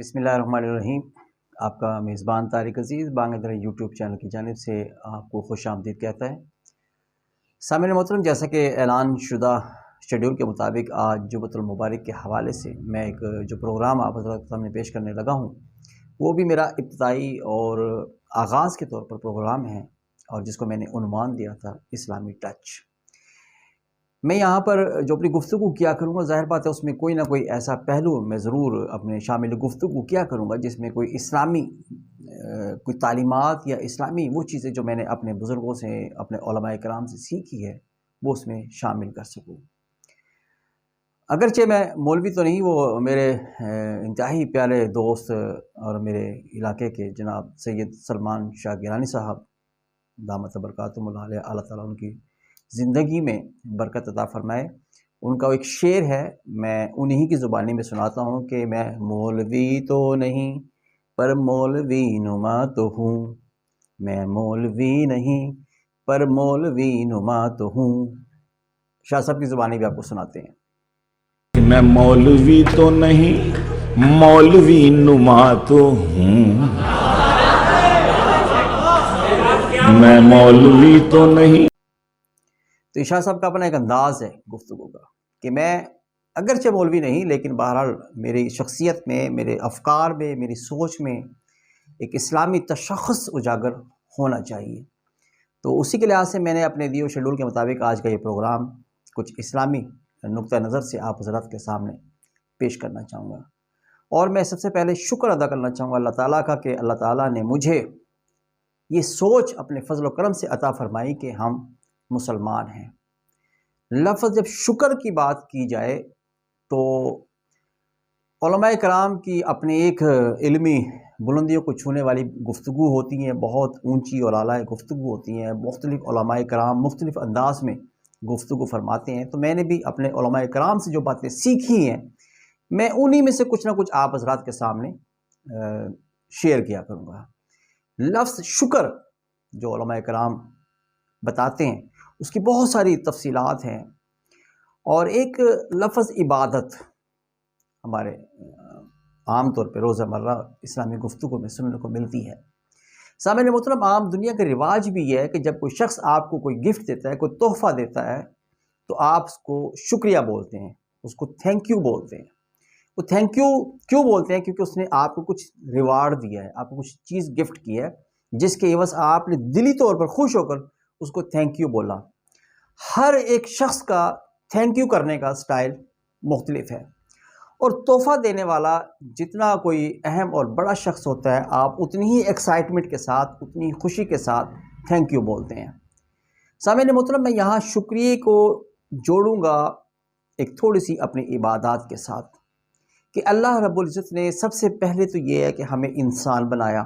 بسم اللہ الرحمن الرحیم۔ آپ کا میزبان طارق عزیز بانگدر یوٹیوب چینل کی جانب سے آپ کو خوش آمدید کہتا ہے۔ سامعین محترم، جیسا کہ اعلان شدہ شیڈول کے مطابق آج جمعۃ المبارک کے حوالے سے میں ایک جو پروگرام آپ حضرات کے سامنے پیش کرنے لگا ہوں، وہ بھی میرا ابتدائی اور آغاز کے طور پر پروگرام ہے، اور جس کو میں نے عنوان دیا تھا اسلامی ٹچ۔ میں یہاں پر جو اپنی گفتگو کیا کروں گا، ظاہر بات ہے اس میں کوئی نہ کوئی ایسا پہلو میں ضرور اپنے شامل گفتگو کیا کروں گا جس میں کوئی اسلامی کوئی تعلیمات یا اسلامی وہ چیزیں جو میں نے اپنے بزرگوں سے، اپنے علماء کرام سے سیکھی ہے، وہ اس میں شامل کر سکوں۔ اگرچہ میں مولوی تو نہیں، وہ میرے انتہائی پیارے دوست اور میرے علاقے کے جناب سید سلمان شاہ گیلانی صاحب دامت برکاتہم العالیہ، اللہ تعالیٰ ان کی زندگی میں برکت عطا فرمائے، ان کا ایک شعر ہے، میں انہی کی زبانی میں سناتا ہوں کہ میں مولوی تو نہیں پر مولوی نما تو ہوں، میں مولوی نہیں پر مولوی نما تو ہوں۔ شاہ صاحب کی زبانی بھی آپ کو سناتے ہیں۔ میں مولوی تو نہیں مولوی نما تو ہوں، میں مولوی تو نہیں۔ تو شاہ صاحب کا اپنا ایک انداز ہے گفتگو کا کہ میں اگرچہ مولوی نہیں، لیکن بہرحال میری شخصیت میں، میرے افکار میں، میری سوچ میں ایک اسلامی تشخص اجاگر ہونا چاہیے۔ تو اسی کے لحاظ سے میں نے اپنے دیو شیڈول کے مطابق آج کا یہ پروگرام کچھ اسلامی نقطہ نظر سے آپ حضرات کے سامنے پیش کرنا چاہوں گا، اور میں سب سے پہلے شکر ادا کرنا چاہوں گا اللہ تعالیٰ کا کہ اللہ تعالیٰ نے مجھے یہ سوچ اپنے فضل و کرم سے عطا فرمائی کہ ہم مسلمان ہیں۔ لفظ جب شکر کی بات کی جائے تو علماء کرام کی اپنے ایک علمی بلندیوں کو چھونے والی گفتگو ہوتی ہیں، بہت اونچی اور اعلیٰ گفتگو ہوتی ہیں، مختلف علماء کرام مختلف انداز میں گفتگو فرماتے ہیں۔ تو میں نے بھی اپنے علماء کرام سے جو باتیں سیکھی ہیں، میں انہی میں سے کچھ نہ کچھ آپ حضرات کے سامنے شیئر کیا کروں گا۔ لفظ شکر جو علماء کرام بتاتے ہیں، اس کی بہت ساری تفصیلات ہیں، اور ایک لفظ عبادت ہمارے عام طور پہ روزہ مرہ اسلامی گفتگو میں سننے کو ملتی ہے۔ سامعین محترم، عام دنیا کا رواج بھی یہ ہے کہ جب کوئی شخص آپ کو کوئی گفٹ دیتا ہے، کوئی تحفہ دیتا ہے، تو آپ اس کو شکریہ بولتے ہیں، اس کو تھینک یو بولتے ہیں۔ وہ تھینک یو کیوں بولتے ہیں؟ کیونکہ اس نے آپ کو کچھ ریوارڈ دیا ہے، آپ کو کچھ چیز گفٹ کی ہے، جس کے عوض آپ نے دلی طور پر خوش ہو کر اس کو تھینک یو بولا۔ ہر ایک شخص کا تھینک یو کرنے کا سٹائل مختلف ہے، اور تحفہ دینے والا جتنا کوئی اہم اور بڑا شخص ہوتا ہے، آپ اتنی ہی ایکسائٹمنٹ کے ساتھ، اتنی خوشی کے ساتھ تھینک یو بولتے ہیں۔ سامعین محترم، میں یہاں شکریہ کو جوڑوں گا ایک تھوڑی سی اپنی عبادات کے ساتھ، کہ اللہ رب العزت نے سب سے پہلے تو یہ ہے کہ ہمیں انسان بنایا،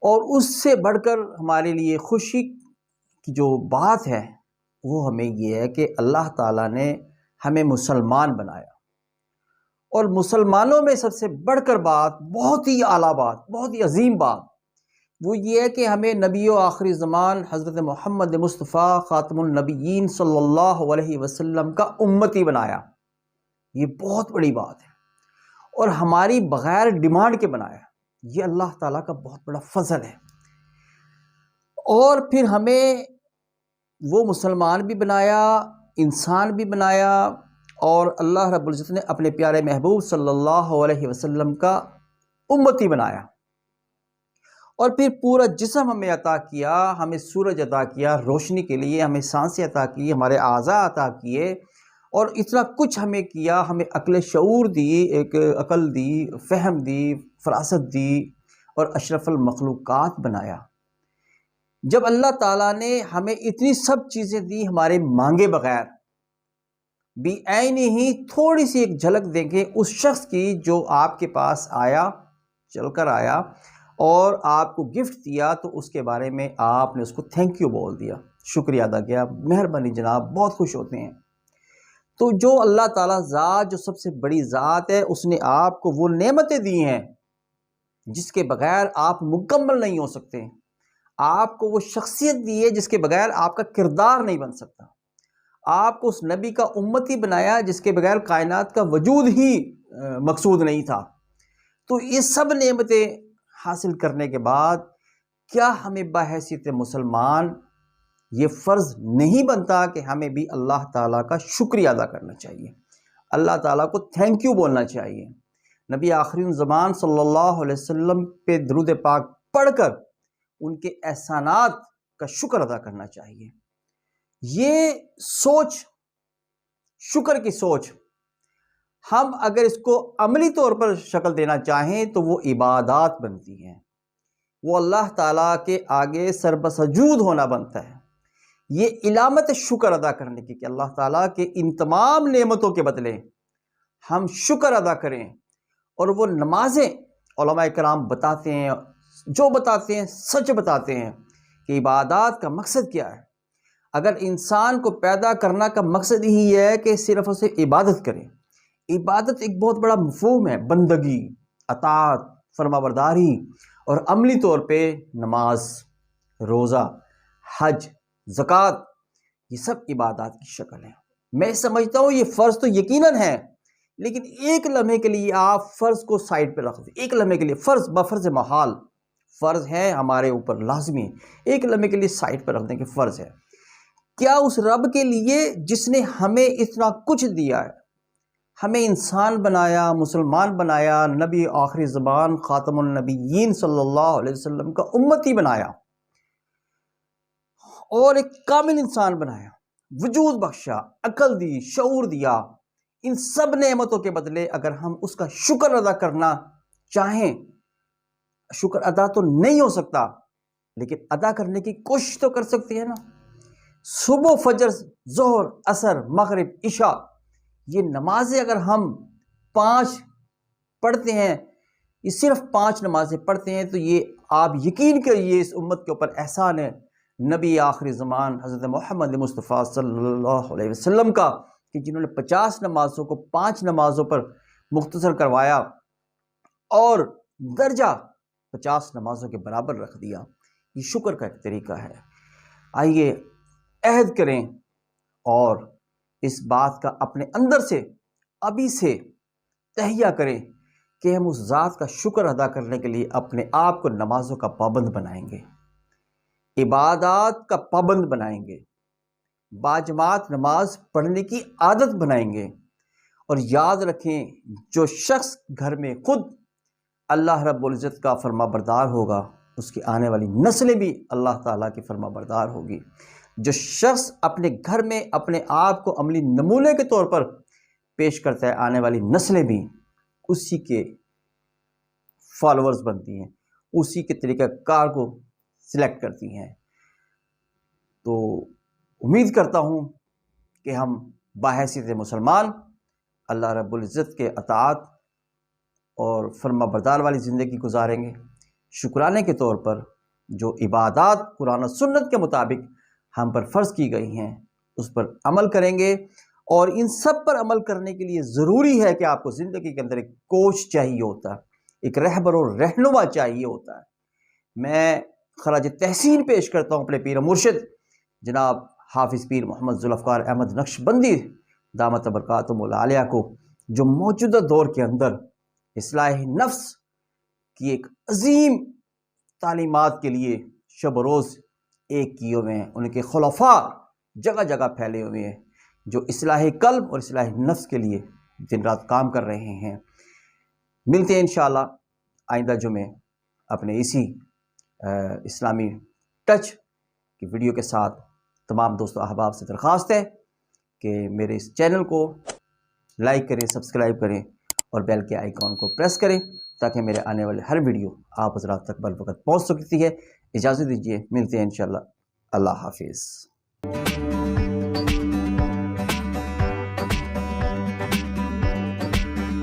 اور اس سے بڑھ کر ہمارے لیے خوشی کی جو بات ہے وہ ہمیں یہ ہے کہ اللہ تعالیٰ نے ہمیں مسلمان بنایا، اور مسلمانوں میں سب سے بڑھ کر بات، بہت ہی اعلیٰ بات، بہت ہی عظیم بات، وہ یہ ہے کہ ہمیں نبی و آخری زمان حضرت محمد مصطفیٰ خاتم النبیین صلی اللہ علیہ وسلم کا امتی بنایا۔ یہ بہت بڑی بات ہے، اور ہماری بغیر ڈیمانڈ کے بنایا۔ یہ اللہ تعالیٰ کا بہت بڑا فضل ہے، اور پھر ہمیں وہ مسلمان بھی بنایا، انسان بھی بنایا، اور اللہ رب العزت نے اپنے پیارے محبوب صلی اللہ علیہ وسلم کا امتی بنایا، اور پھر پورا جسم ہمیں عطا کیا، ہمیں سورج عطا کیا روشنی کے لیے، ہمیں سانسیں عطا کی، ہمارے اعضاء عطا کیے، اور اتنا کچھ ہمیں کیا، ہمیں عقل شعور دی، ایک عقل دی، فہم دی، فراست دی، اور اشرف المخلوقات بنایا۔ جب اللہ تعالیٰ نے ہمیں اتنی سب چیزیں دی ہمارے مانگے بغیر بھی، عین ہی تھوڑی سی ایک جھلک دیکھیں اس شخص کی جو آپ کے پاس آیا، چل کر آیا اور آپ کو گفٹ دیا، تو اس کے بارے میں آپ نے اس کو تھینک یو بول دیا، شکریہ ادا کیا، مہربانی جناب، بہت خوش ہوتے ہیں۔ تو جو اللہ تعالیٰ ذات، جو سب سے بڑی ذات ہے، اس نے آپ کو وہ نعمتیں دی ہیں جس کے بغیر آپ مکمل نہیں ہو سکتے، آپ کو وہ شخصیت دی ہے جس کے بغیر آپ کا کردار نہیں بن سکتا، آپ کو اس نبی کا امتی بنایا جس کے بغیر کائنات کا وجود ہی مقصود نہیں تھا، تو یہ سب نعمتیں حاصل کرنے کے بعد کیا ہمیں بحیثیت مسلمان یہ فرض نہیں بنتا کہ ہمیں بھی اللہ تعالیٰ کا شکریہ ادا کرنا چاہیے، اللہ تعالیٰ کو تھینک یو بولنا چاہیے، نبی آخری زمان صلی اللہ علیہ وسلم پہ درود پاک پڑھ کر ان کے احسانات کا شکر ادا کرنا چاہیے۔ یہ سوچ، شکر کی سوچ، ہم اگر اس کو عملی طور پر شکل دینا چاہیں تو وہ عبادات بنتی ہیں، وہ اللہ تعالیٰ کے آگے سربسجود ہونا بنتا ہے۔ یہ علامت شکر ادا کرنے کی کہ اللہ تعالیٰ کے ان تمام نعمتوں کے بدلے ہم شکر ادا کریں۔ اور وہ نمازیں علماء کرام بتاتے ہیں، جو بتاتے ہیں سچ بتاتے ہیں کہ عبادات کا مقصد کیا ہے۔ اگر انسان کو پیدا کرنا کا مقصد ہی ہے کہ صرف اسے عبادت کرے، عبادت ایک بہت بڑا مفہوم ہے، بندگی، اطاعت، فرما برداری، اور عملی طور پہ نماز، روزہ، حج، زکوٰۃ، یہ سب عبادات کی شکل ہے۔ میں سمجھتا ہوں یہ فرض تو یقیناً ہے، لیکن ایک لمحے کے لیے آپ فرض کو سائڈ پہ رکھ دیں، ایک لمحے کے لیے فرض بفرض محال، فرض ہے ہمارے اوپر لازمی ہے، ایک لمحے کے لیے سائڈ پہ رکھ دیں کہ فرض ہے۔ کیا اس رب کے لیے جس نے ہمیں اتنا کچھ دیا ہے، ہمیں انسان بنایا، مسلمان بنایا، نبی آخری زمان خاتم النبیین صلی اللہ علیہ وسلم کا امتی بنایا، اور ایک کامل انسان بنایا، وجود بخشا، عقل دی، شعور دیا، ان سب نعمتوں کے بدلے اگر ہم اس کا شکر ادا کرنا چاہیں، شکر ادا تو نہیں ہو سکتا لیکن ادا کرنے کی کوشش تو کر سکتے ہیں نا۔ صبح، فجر، ظہر، عصر، مغرب، عشاء، یہ نمازیں اگر ہم 5 پڑھتے ہیں، یہ صرف 5 نمازیں پڑھتے ہیں، تو یہ آپ یقین کریے اس امت کے اوپر احسان ہے نبی آخری زمان حضرت محمد مصطفیٰ صلی اللہ علیہ وسلم کا، کہ جنہوں نے 50 نمازوں کو 5 نمازوں پر مختصر کروایا اور درجہ 50 نمازوں کے برابر رکھ دیا۔ یہ شکر کا ایک طریقہ ہے۔ آئیے عہد کریں اور اس بات کا اپنے اندر سے ابھی سے تہیہ کریں کہ ہم اس ذات کا شکر ادا کرنے کے لیے اپنے آپ کو نمازوں کا پابند بنائیں گے، عبادات کا پابند بنائیں گے، باجماعت نماز پڑھنے کی عادت بنائیں گے۔ اور یاد رکھیں، جو شخص گھر میں خود اللہ رب العزت کا فرما بردار ہوگا، اس کی آنے والی نسلیں بھی اللہ تعالیٰ کی فرما بردار ہوگی۔ جو شخص اپنے گھر میں اپنے آپ کو عملی نمونے کے طور پر پیش کرتا ہے، آنے والی نسلیں بھی اسی کے فالورز بنتی ہیں، اسی کے طریقہ کار کو سلیکٹ کرتی ہیں۔ تو امید کرتا ہوں کہ ہم بحیثیت مسلمان اللہ رب العزت کے اطاعت اور فرما بردار والی زندگی گزاریں گے۔ شکرانے کے طور پر جو عبادات قرآن و سنت کے مطابق ہم پر فرض کی گئی ہیں اس پر عمل کریں گے، اور ان سب پر عمل کرنے کے لیے ضروری ہے کہ آپ کو زندگی کے اندر ایک کوچ چاہیے ہوتا ہے، ایک رہبر اور رہنما چاہیے ہوتا ہے۔ میں خراج تحسین پیش کرتا ہوں اپنے پیر مرشد جناب حافظ پیر محمد ذوالفقار احمد نقشبندی دامت برکاتہم العالیہ کو، جو موجودہ دور کے اندر اصلاح نفس کی ایک عظیم تعلیمات کے لیے شب و روز ایک کیے ہوئے ہیں، ان کے خلفاء جگہ جگہ پھیلے ہوئے ہیں، جو اصلاح قلب اور اصلاح نفس کے لیے دن رات کام کر رہے ہیں۔ ملتے ہیں انشاءاللہ آئندہ جمعے اپنے اسی اسلامی ٹچ کی ویڈیو کے ساتھ۔ تمام دوستوں احباب سے درخواست ہے کہ میرے اس چینل کو لائک کریں، سبسکرائب کریں اور بیل کے آئیکن کو پریس کریں تاکہ میرے آنے والے ہر ویڈیو آپ حضرات تک بروقت پہنچ سکتی ہے۔ اجازت دیجیے، ملتے ہیں انشاءاللہ۔ اللہ حافظ۔